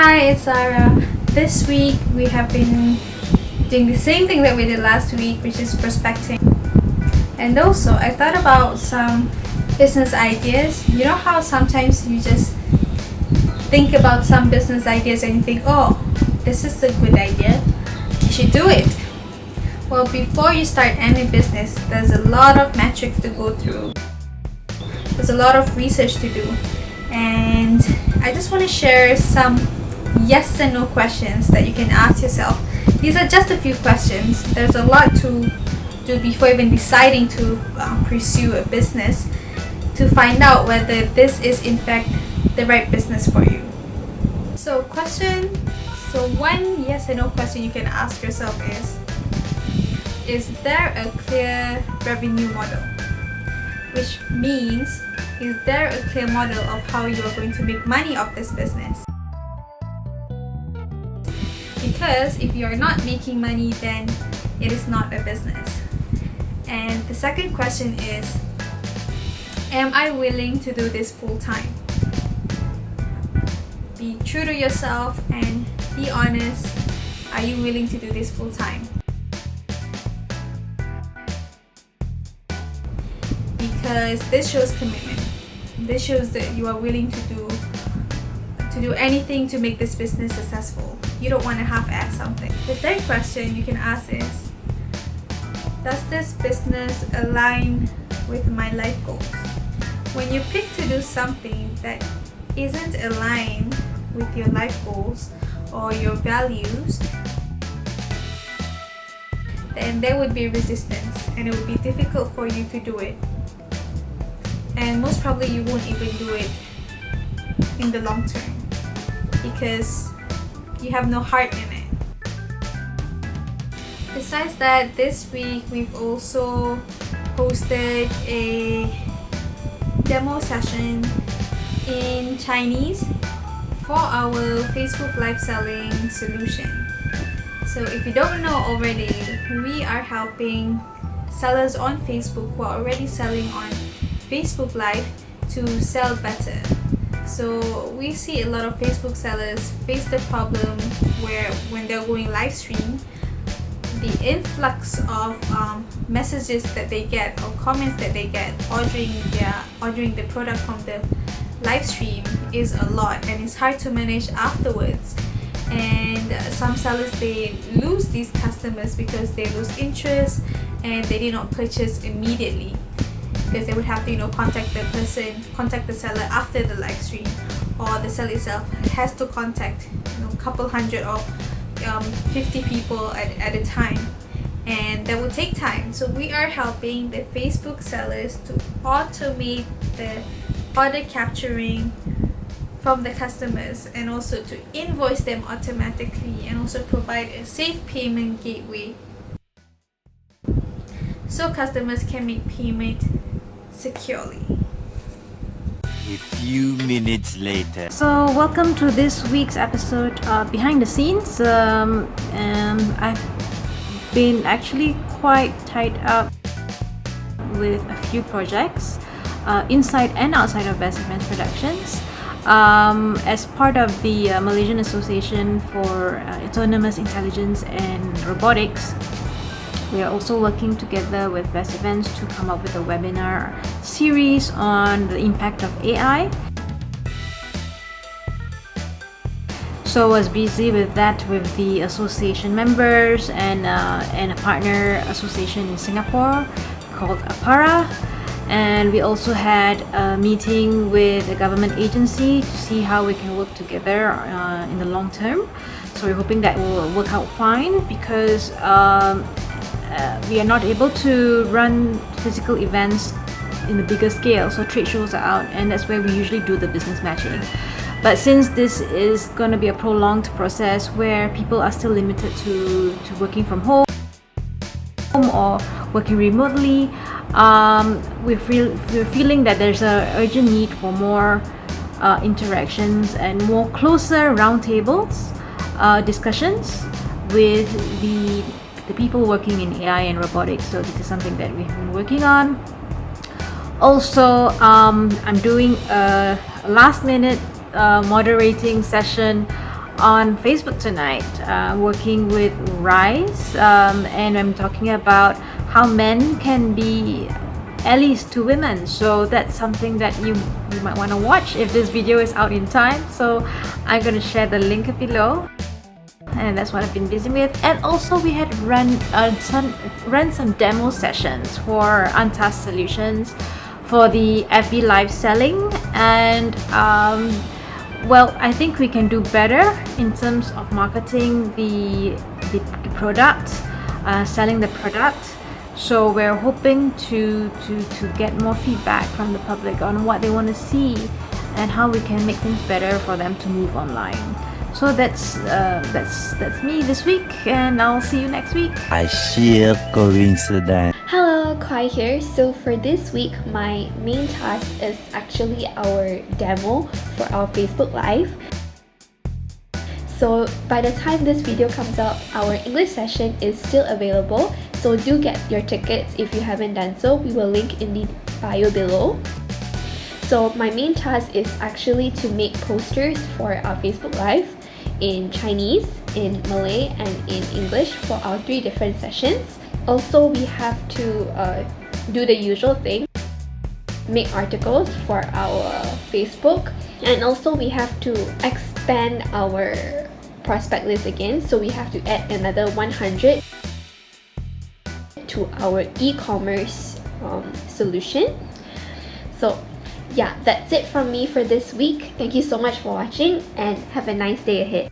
Hi, it's Sarah. This week we have been doing the same thing that we did last week, which is prospecting. And also, I thought about some business ideas. You know how sometimes you just think about some business ideas and you think, oh, this is a good idea, you should do it. Well, before you start any business, there's a lot of metrics to go through. There's a lot of research to do. And I just want to share some yes and no questions that you can ask yourself. These are just a few questions. There's a lot to do before even deciding to pursue a business, to find out whether this is in fact the right business for you. So one yes and no question you can ask yourself is there a clear revenue model? Which means, is there a clear model of how you are going to make money off this business? Because if you are not making money, then it is not a business. And the second question is, am I willing to do this full time? Be true to yourself and be honest. Are you willing to do this full time? Because this shows commitment. This shows that you are willing to do anything to make this business successful. You don't want to half-ass something. The third question you can ask is, does this business align with my life goals? When you pick to do something that isn't aligned with your life goals or your values, then there would be resistance and it would be difficult for you to do it. And most probably you won't even do it in the long term because you have no heart in it. Besides that, this week we've also hosted a demo session in Chinese for our Facebook live selling solution. So if you don't know already, we are helping sellers on Facebook who are already selling on Facebook Live to sell better. So we see a lot of Facebook sellers face the problem where when they're going live stream, the influx of messages that they get or comments that they get ordering the product from the live stream is a lot, and it's hard to manage afterwards. And some sellers, they lose these customers because they lose interest and they did not purchase immediately, because they would have to contact the seller after the live stream, or the seller itself has to contact a couple hundred or 50 people at a time, and that will take time. So we are helping the Facebook sellers to automate the order capturing from the customers, and also to invoice them automatically, and also provide a safe payment gateway so customers can make payment securely. A few minutes later. So welcome to this week's episode of Behind the Scenes. I've been actually quite tied up with a few projects inside and outside of Best Events Productions. As part of the Malaysian Association for Autonomous Intelligence and Robotics, we are also working together with Best Events to come up with a webinar series on the impact of AI. So I was busy with that with the association members and a partner association in Singapore called APARA. And we also had a meeting with a government agency to see how we can work together in the long term. So we're hoping that will work out fine, because we are not able to run physical events in a bigger scale, so trade shows are out, and that's where we usually do the business matching. But since this is going to be a prolonged process where people are still limited to working from home or working remotely, we're feeling that there's an urgent need for more interactions and more closer roundtables discussions with the people working in AI and robotics. So this is something that we've been working on. Also, I'm doing a last minute moderating session on Facebook tonight, working with Rise, and I'm talking about how men can be allies to women. So that's something that you might want to watch if this video is out in time. So I'm going to share the link below. And that's what I've been busy with. And also we had run some demo sessions for Untasked Solutions for the FB live selling, and well, I think we can do better in terms of marketing the product, selling the product. So we're hoping to get more feedback from the public on what they want to see and how we can make things better for them to move online. So that's me this week, and I'll see you next week. A sheer coincidence. Hello, Kai here. So for this week, my main task is actually our demo for our Facebook Live. So by the time this video comes out, our English session is still available. So do get your tickets if you haven't done so. We will link in the bio below. So my main task is actually to make posters for our Facebook Live in Chinese, in Malay, and in English for our 3 different sessions. Also, we have to do the usual thing, make articles for our Facebook, and also we have to expand our prospect list again. So we have to add another 100 to our e-commerce solution. So yeah, that's it from me for this week. Thank you so much for watching, and have a nice day ahead.